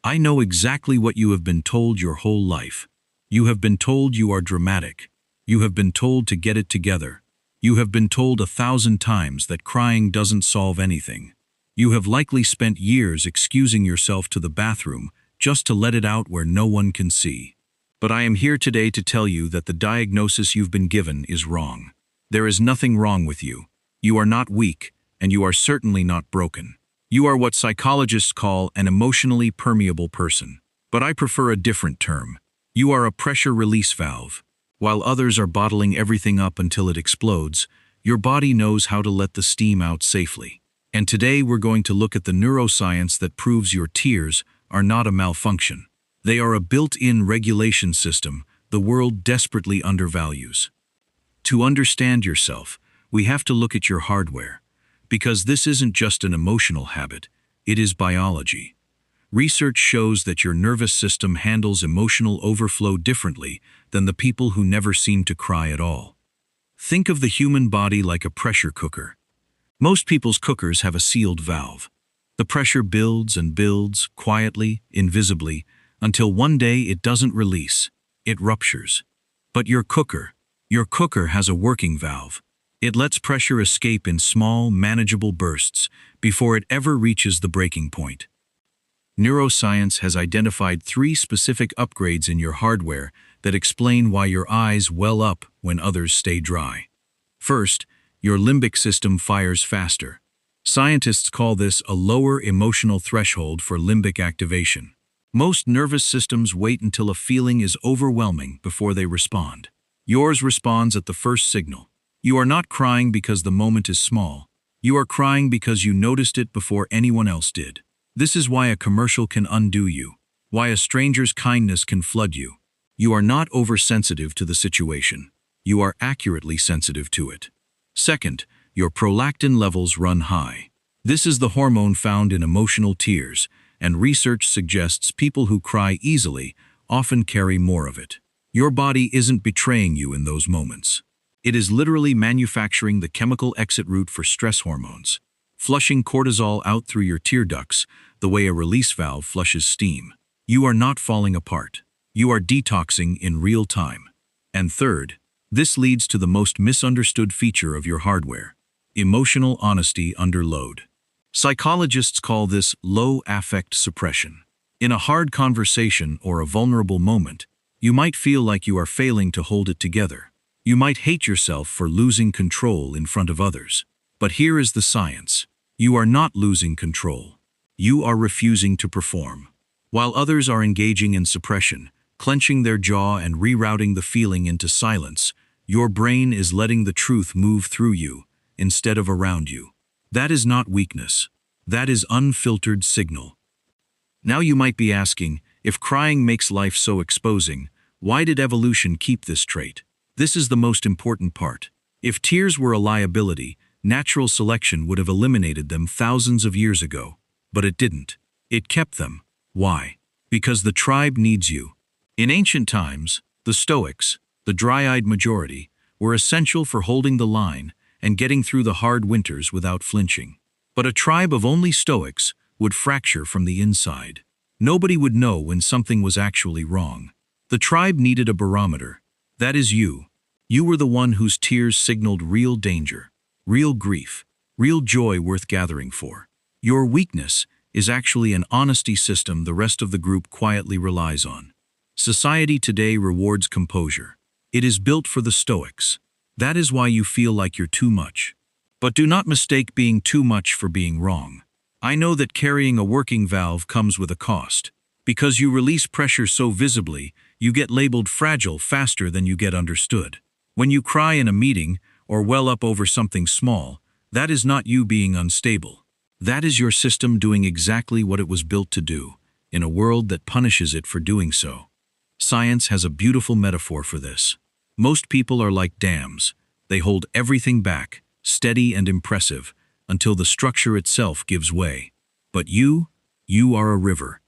I know exactly what you have been told your whole life. You have been told you are dramatic. You have been told to get it together. You have been told 1,000 times that crying doesn't solve anything. You have likely spent years excusing yourself to the bathroom just to let it out where no one can see. But I am here today to tell you that the diagnosis you've been given is wrong. There is nothing wrong with you. You are not weak, and you are certainly not broken. You are what psychologists call an emotionally permeable person. But I prefer a different term. You are a pressure release valve. While others are bottling everything up until it explodes, your body knows how to let the steam out safely. And today we're going to look at the neuroscience that proves your tears are not a malfunction. They are a built-in regulation system the world desperately undervalues. To understand yourself, we have to look at your hardware, because this isn't just an emotional habit, it is biology. Research shows that your nervous system handles emotional overflow differently than the people who never seem to cry at all. Think of the human body like a pressure cooker. Most people's cookers have a sealed valve. The pressure builds and builds, quietly, invisibly, until one day it doesn't release. It ruptures. But your cooker has a working valve. It lets pressure escape in small, manageable bursts before it ever reaches the breaking point. Neuroscience has identified 3 specific upgrades in your hardware that explain why your eyes well up when others stay dry. First, your limbic system fires faster. Scientists call this a lower emotional threshold for limbic activation. Most nervous systems wait until a feeling is overwhelming before they respond. Yours responds at the first signal. You are not crying because the moment is small. You are crying because you noticed it before anyone else did. This is why a commercial can undo you, why a stranger's kindness can flood you. You are not oversensitive to the situation. You are accurately sensitive to it. Second, your prolactin levels run high. This is the hormone found in emotional tears, and research suggests people who cry easily often carry more of it. Your body isn't betraying you in those moments. It is literally manufacturing the chemical exit route for stress hormones, flushing cortisol out through your tear ducts the way a release valve flushes steam. You are not falling apart. You are detoxing in real time. And third, this leads to the most misunderstood feature of your hardware: emotional honesty under load. Psychologists call this low affect suppression. In a hard conversation or a vulnerable moment, you might feel like you are failing to hold it together. You might hate yourself for losing control in front of others. But here is the science. You are not losing control. You are refusing to perform. While others are engaging in suppression, clenching their jaw and rerouting the feeling into silence, your brain is letting the truth move through you instead of around you. That is not weakness. That is unfiltered signal. Now you might be asking, if crying makes life so exposing, why did evolution keep this trait? This is the most important part. If tears were a liability, natural selection would have eliminated them thousands of years ago. But it didn't. It kept them. Why? Because the tribe needs you. In ancient times, the Stoics, the dry-eyed majority, were essential for holding the line and getting through the hard winters without flinching. But a tribe of only Stoics would fracture from the inside. Nobody would know when something was actually wrong. The tribe needed a barometer. That is you. You were the one whose tears signaled real danger, real grief, real joy worth gathering for. Your weakness is actually an honesty system the rest of the group quietly relies on. Society today rewards composure. It is built for the Stoics. That is why you feel like you're too much. But do not mistake being too much for being wrong. I know that carrying a working valve comes with a cost. Because you release pressure so visibly, you get labeled fragile faster than you get understood. When you cry in a meeting or well up over something small, that is not you being unstable. That is your system doing exactly what it was built to do, in a world that punishes it for doing so. Science has a beautiful metaphor for this. Most people are like dams. They hold everything back, steady and impressive, until the structure itself gives way. But you are a river.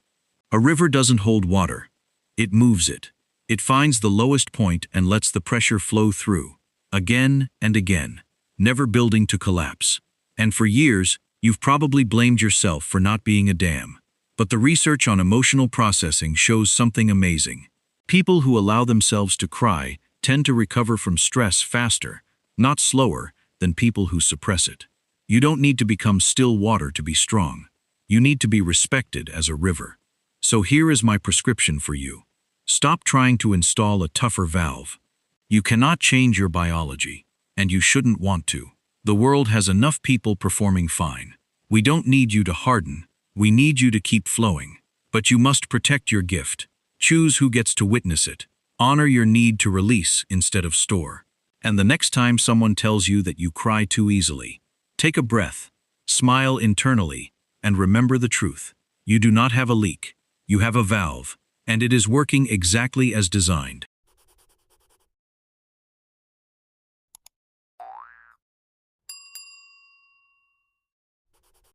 A river doesn't hold water. It moves it. It finds the lowest point and lets the pressure flow through, again and again, never building to collapse. And for years, you've probably blamed yourself for not being a dam. But the research on emotional processing shows something amazing. People who allow themselves to cry tend to recover from stress faster, not slower, than people who suppress it. You don't need to become still water to be strong. You need to be respected as a river. So here is my prescription for you. Stop trying to install a tougher valve. You cannot change your biology, and you shouldn't want to. The world has enough people performing fine. We don't need you to harden. We need you to keep flowing. But you must protect your gift. Choose who gets to witness it. Honor your need to release instead of store. And the next time someone tells you that you cry too easily, take a breath, smile internally, and remember the truth. You do not have a leak. You have a valve, and it is working exactly as designed.